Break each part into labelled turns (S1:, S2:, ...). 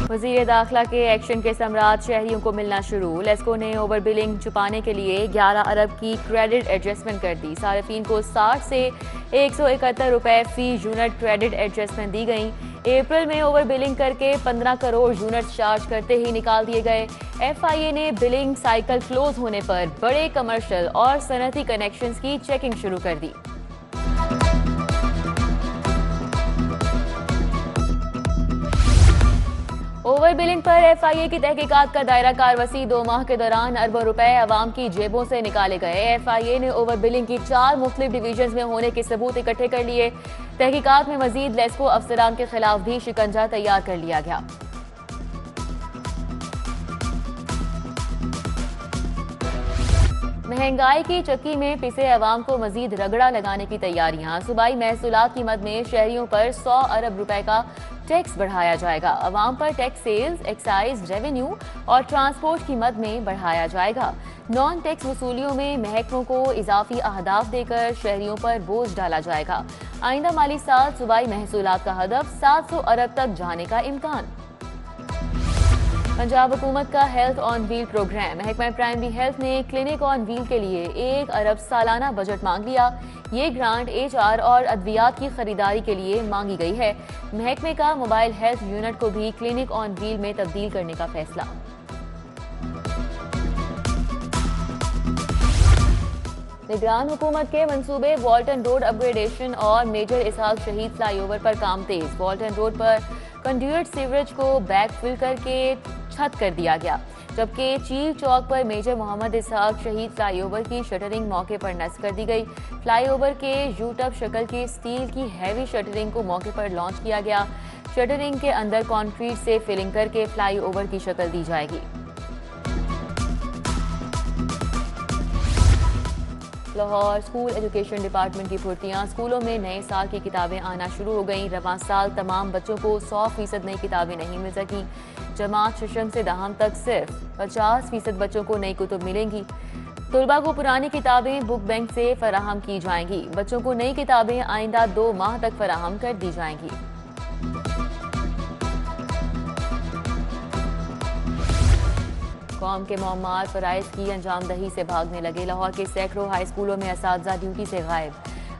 S1: वज़ीर दाखिला के एक्शन के सम्राट शहरियों को मिलना शुरू। लेस्को ने ओवर बिलिंग छुपाने के लिए 11 अरब की क्रेडिट एडजस्टमेंट कर दी। सार्फिन को 60 से 171 रुपए फी यूनिट क्रेडिट एडजस्टमेंट दी गई। अप्रैल में ओवर बिलिंग करके 15 करोड़ यूनिट चार्ज करते ही निकाल दिए गए। FIA ने बिलिंग साइकिल क्लोज होने पर बड़े कमर्शियल और सनती कनेक्शंस की चेकिंग शुरू कर दी। ओवर बिलिंग पर FIA की तहकीकात का दायरा कार वसी। 2 माह के दौरान अरबों रुपए अवाम की जेबों से निकाले गए। FIA ने ओवर बिलिंग की 4 मुख्तलिफ डिवीजन में होने के सबूत इकट्ठे कर लिए। तहकीकात में मजीद लेस्को अफसरान के खिलाफ भी शिकंजा तैयार कर लिया गया। महंगाई की चक्की में पिसे अवाम को मजीद रगड़ा लगाने की तैयारियां। सूबाई महसूलात की मद में शहरियों पर 100 अरब रुपए का टैक्स बढ़ाया जाएगा। अवाम पर टैक्स, सेल्स, एक्साइज, रेवेन्यू और ट्रांसपोर्ट की मद में बढ़ाया जाएगा। नॉन टैक्स वसूलियों में महकमों को इजाफी अहदाफ देकर शहरियों पर बोझ डाला जाएगा। आइंदा माली साल सूबाई महसूलात का हदफ 700 अरब तक जाने का इम्कान। पंजाब हुकूमत का हेल्थ ऑन व्हील प्रोग्राम। महकमा प्राइमरी हेल्थ ने क्लिनिक ऑन व्हील के लिए 1 अरब सालाना बजट मांग लिया। ये ग्रांट HR और अद्वियात की खरीदारी के लिए मांगी गई है। महकमे का मोबाइल हेल्थ यूनिट को भी क्लिनिक ऑन व्हील में तब्दील करने का फैसला। निगरान हुकूमत के मंसूबे वॉल्टन रोड अपग्रेडेशन और मेजर इसहाक शहीद फ्लाईओवर पर काम तेज। वॉल्टन रोड पर कंड्यूट सीवरेज को बैकफिल करके छत कर दिया गया, जबकि चील चौक पर मेजर मोहम्मद इसहाक शहीद फ्लाईओवर की शटरिंग मौके पर नस्ब कर दी गई। फ्लाईओवर के यूटब शक्ल की स्टील की हैवी शटरिंग को मौके पर लॉन्च किया गया। शटरिंग के अंदर कंक्रीट से फिलिंग करके फ्लाईओवर की शक्ल दी जाएगी। लाहौर स्कूल एजुकेशन डिपार्टमेंट की भर्तियां। स्कूलों में नए साल की किताबें आना शुरू हो गईं। रवां साल तमाम बच्चों को 100% नई किताबें नहीं मिल सकी। जमात शशम से दहम तक सिर्फ 50% बच्चों को नई कुतुब मिलेंगी। तुलबा को पुरानी किताबें बुक बैंक से फराहम की जाएंगी। बच्चों को नई किताबें आइंदा 2 माह तक फराहम कर दी जाएंगी। कौम के मौमार फराइज की अंजामदही से भागने लगे। लाहौर के सैकड़ों हाई स्कूलों में असातिज़ा ड्यूटी से गायब।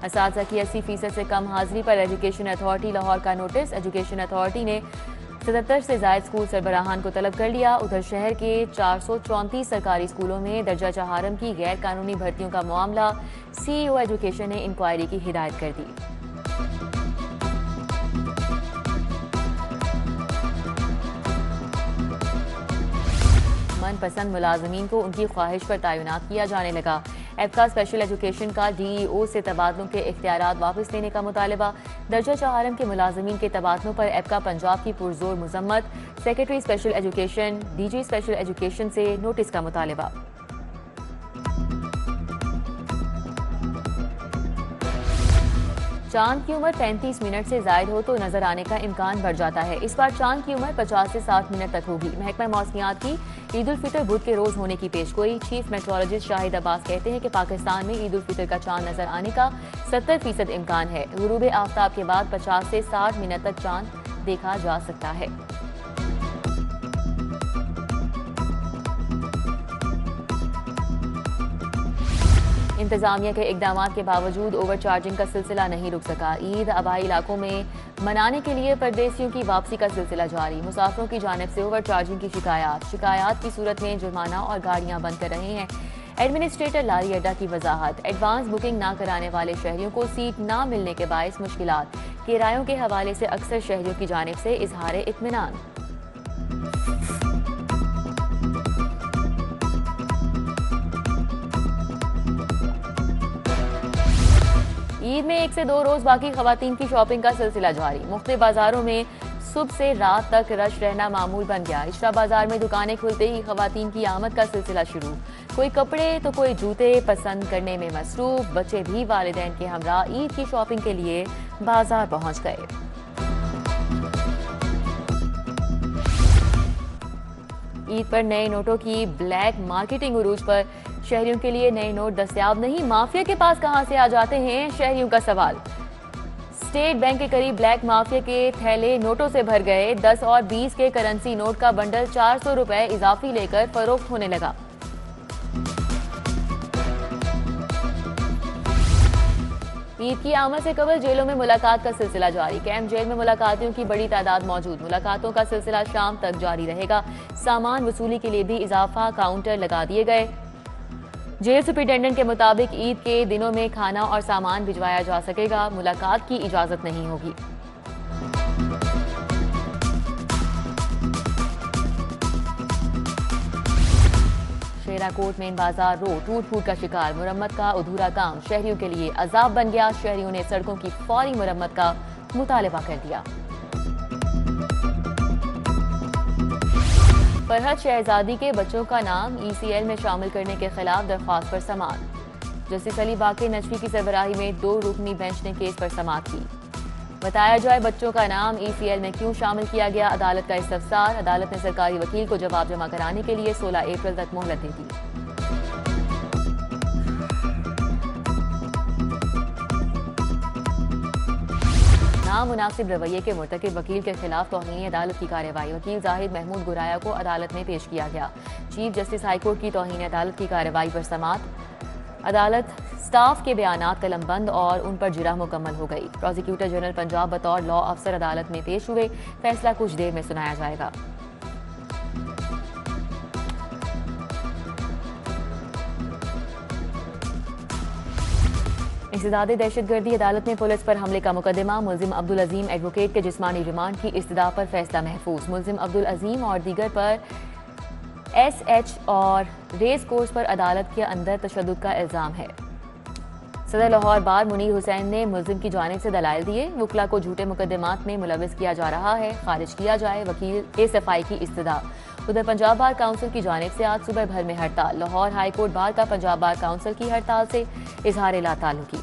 S1: असातिज़ा की 80% से कम हाजिरी पर एजुकेशन अथॉरिटी लाहौर का नोटिस। एजुकेशन अथॉरिटी ने 77 से जायद स्कूल सरबराहान को तलब कर लिया। उधर शहर के 434 सरकारी स्कूलों में दर्जा चहारम की गैर कानूनी भर्तियों का मामला। CEO एजुकेशन ने इंक्वायरी की हिदायत कर दी। मनपसंद मुलाजमीन को उनकी ख्वाहिश पर तैनात किया जाने लगा। एप्का स्पेशल एजुकेशन का DEO से तबादलों के इख्तियारात वापस लेने का मुतालबा। दर्जा चहारम के मुलाजमीन के तबादलों पर एप्का पंजाब की पुरजोर मजम्मत। Secretary special education DG special education से नोटिस का मुतालबा। चांद की उम्र 35 मिनट से जायद हो तो नजर आने का इम्कान बढ़ जाता है। इस बार चांद की उम्र 50 से 60 मिनट तक होगी। महकमा मौसमियात की ईद उल फितर बुध के रोज होने की पेशगोई। चीफ मेट्रोलॉजिस्ट शाहिद अब्बास कहते हैं कि पाकिस्तान में ईद उल फितर का चांद नजर आने का 70% इम्कान है। गुरूब आफ्ताब के बाद 50 से 60 मिनट तक चांद देखा जा सकता है। इंतजामिया के इकदाम के बावजूद ओवरचार्जिंग का सिलसिला नहीं रुक सका। ईद आबाई इलाकों में मनाने के लिए परदेसियों की वापसी का सिलसिला जारी। मुसाफिरों की जानिब से ओवरचार्जिंग की शिकायत की सूरत में जुर्माना और गाड़ियां बंद कर रहे हैं। एडमिनिस्ट्रेटर लारी अड्डा की वजाहत। एडवांस बुकिंग ना कराने वाले शहरियों को सीट ना मिलने के बायस मुश्किलात। किरायों के हवाले से अक्सर शहरियों की जानिब से इजहार इत्मीनान। ईद में 1 से 2 रोज बाकी खवातीन की शॉपिंग का सिलसिला जारी। मुख्तलिफ बाजारों में सुबह से रात तक रश रहना मामूल बन गया। इशरा बाजार में दुकानें खुलते ही खवातीन की आमद का सिलसिला शुरू। कोई कपड़े तो कोई जूते पसंद करने में मसरूफ। बच्चे भी वालिदैन के हमरा ईद की शॉपिंग के लिए बाजार पहुंच गए। ईद पर नए नोटों की ब्लैक मार्केटिंग उरूज पर। शहरियों के लिए नए नोट दस्तयाब नहीं, माफिया के पास कहां से आ जाते हैं, शहरियों का सवाल। स्टेट बैंक के करीब ब्लैक माफिया के थैले नोटों से भर गए। 10 और 20 के करेंसी नोट का बंडल 400 रुपए इजाफी लेकर फरोख्त होने लगा। ईद की आमद से कबल जेलों में मुलाकात का सिलसिला जारी। कैंप जेल में मुलाकातियों की बड़ी तादाद मौजूद। मुलाकातों का सिलसिला शाम तक जारी रहेगा। सामान वसूली के लिए भी इजाफा काउंटर लगा दिए गए। जेल सुपरिटेंडेंट के मुताबिक ईद के दिनों में खाना और सामान भिजवाया जा सकेगा। मुलाकात की इजाजत नहीं होगी। शेराकोट मेन बाजार रोड टूट फूट का शिकार। मुरम्मत का अधूरा काम शहरियों के लिए अजाब बन गया। शहरियों ने सड़कों की फौरी मुरम्मत का मुतालबा कर दिया। फरहत शहजादी के बच्चों का नाम ECL में शामिल करने के खिलाफ दरख्वास्त पर समाअत। जस्टिस अली बाकी नजफी की सरबराही में 2 रुकनी बेंच ने केस पर समाअत की। बताया जाए बच्चों का नाम ECL में क्यों शामिल किया गया। अदालत का इस्तफसार। अदालत ने सरकारी वकील को जवाब जमा कराने के लिए 16 अप्रैल तक मोहलत दे दी। नामुनासिब रवैये के मुर्तकिब वकील के खिलाफ तौहीन अदालत की कार्रवाई। वकील जाहिद महमूद गुराया को अदालत में पेश किया गया। चीफ जस्टिस हाईकोर्ट की तौहीन अदालत की कार्रवाई पर समाअत। अदालत स्टाफ के बयानात कलमबंद और उन पर जिरह मुकम्मल हो गई। प्रोसिक्यूटर जनरल पंजाब बतौर लॉ अफसर अदालत में पेश हुए। फैसला कुछ देर में सुनाया जाएगा। इंसदादे दहशतगर्दी। अदालत में पुलिस पर हमले का मुकदमा। मुल्जिम अब्दुल अजीम एडवोकेट के जिस्मानी रिमांड की इस्तदा पर फैसला महफूज। मुल्जिम अब्दुल अजीम और दीगर पर SH और रेस कोर्स पर अदालत के अंदर तशद्दुद का इल्जाम है। सदर लाहौर बार मुनीर हुसैन ने मुल्जिम की जानिब से दलाइल दिए। वकला को झूठे मुकदमात में मुलविस किया जा रहा है, खारिज किया जाए। वकील के सफाई की इस्तदा। उधर पंजाब बार काउंसिल की जानिब से आज सुबह भर में हड़ताल। लाहौर हाई कोर्ट बार का पंजाब बार काउंसिल की हड़ताल से इजहार लाताल्लुकी।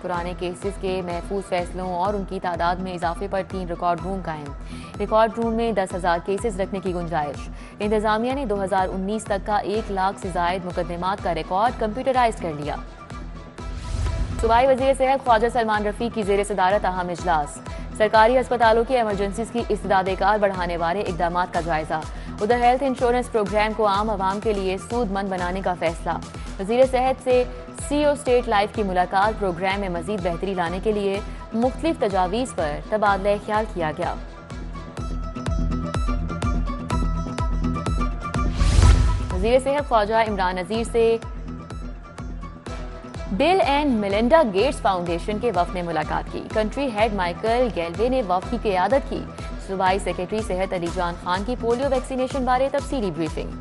S1: पुराने केसेस के महफूज फैसलों और उनकी तादाद में इजाफे पर 3 रिकॉर्ड रूम कायम। रिकॉर्ड रूम में 10,000 केसेस रखने की गुंजाइश। इंतजामिया ने 2019 तक का 1 लाख से जायद मुकदमात का रिकॉर्ड कंप्यूटराइज कर लिया। सूबाई वजीर सेहत ख्वाजा सलमान रफीक की जेर सदारत अहम इजलास। सरकारी अस्पतालों की एमरजेंसीज की इस्तेदादेकार बढ़ाने वाले इकदाम का जायजा। उधर हेल्थ इंश्योरेंस प्रोग्राम को आम आवाम के लिए सूदमंद बनाने का फैसला। वजीर सेहत से CEO स्टेट लाइफ की मुलाकात। प्रोग्राम में मजीद बेहतरी लाने के लिए मुख्तलिफ तजावीज़ पर तबादला ख्याल किया गया। वजीर सेहत ख्वाजा इमरान नज़ीर से bill and Melinda Gates foundation के वफ़द ने मुलाकात की। कंट्री हेड माइकल गैल्वे ने वफ़द की क़यादत की। सूबाई सेक्रेटरी सेहत अली जान खान की पोलियो वैक्सीनेशन बारे तफसीली ब्रीफिंग।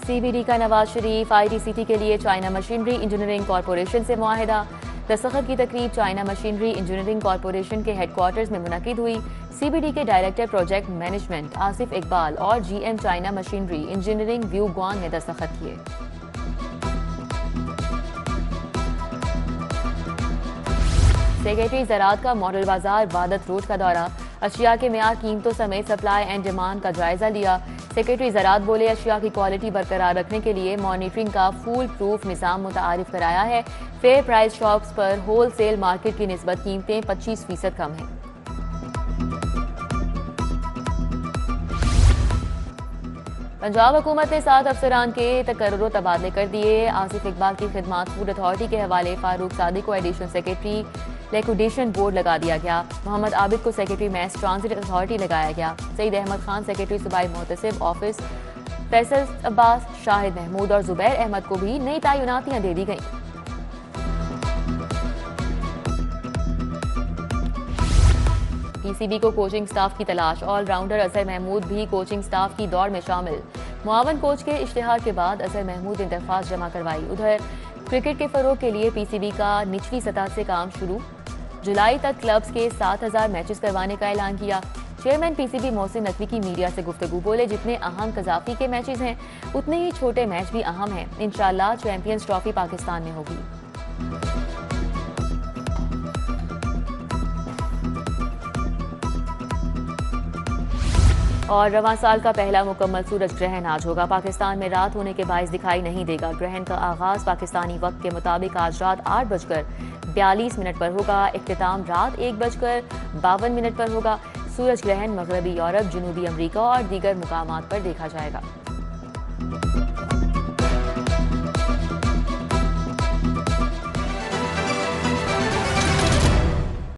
S1: CBD का नवाज शरीफ ITCT के लिए चाइना मशीनरी इंजीनियरिंग कॉरपोरेशन से मुआहिदा। दस्तखत की तकरीब चाइना मशीनरी इंजीनियरिंग कॉरपोरेशन के हेडक्वार्टर्स में मुनक़िद हुई। CBD के director project management Asif Iqbal और GM चाइना मशीनरी इंजीनियरिंग व्यू ग्वान ने दस्तखत किए। सेक्रेटरी ज़राअत का मॉडल बाजार वादत रोड का दौरा। अशिया के मेयार, कीमतों समेत सप्लाई एंड डिमांड का जायजा लिया। सेक्रेटरी ज़राअत बोले अशिया की क्वालिटी बरकरार रखने के लिए मॉनिटरिंग का फूल प्रूफ निज़ाम मुतारिफ कराया है। फेयर प्राइस शॉप्स पर होल सेल मार्केट की निस्बत कीमतें 25% कम हैं। पंजाब हुकूमत ने 7 अफसरान के तकर्रुर तबादले कर दिए। आसिफ इकबाल की खिदमात फूड अथॉरिटी के हवाले। फारूक सादिक को एडिशनल सेक्रेटरी लिक्विडेशन बोर्ड लगा दिया गया। मोहम्मद आबिद को सेक्रेटरी मैस ट्रांजिट अथॉरिटी लगाया गया। सईद अहमद खान सेक्रेटरी सूबाई मुहतसिब ऑफिस। फैसल अब्बास, शाहिद महमूद और जुबैर अहमद को भी नई तैनातियां दे दी गईं। PCB को कोचिंग स्टाफ की तलाश। ऑलराउंडर अजहर महमूद भी कोचिंग स्टाफ की दौड़ में शामिल। मुआवन कोच के इश्तिहार के बाद अजहर महमूद ने दरख्वास्त जमा करवाई। उधर क्रिकेट के फरोग के लिए PCB का निचली सतह से काम शुरू। जुलाई तक क्लब्स के 7,000 मैचेस करवाने का ऐलान किया। चेयरमैन PCB मोहसिन नकवी की मीडिया से गुफ्तगू। बोले जितने अहम कजाफी के मैचेस हैं उतने ही छोटे मैच भी अहम हैं। इंशाअल्लाह चैंपियंस ट्रॉफी पाकिस्तान में होगी। और रवां साल का पहला मुकम्मल सूरज ग्रहण आज होगा। पाकिस्तान में रात होने के बायस दिखाई नहीं देगा। ग्रहण का आगाज पाकिस्तानी वक्त के मुताबिक आज रात 8:42 पर होगा। इख्तिताम रात 1:52 पर होगा। सूरज ग्रहण मगरबी यूरोप, जनूबी अमरीका और दीगर मुकामात पर देखा जाएगा।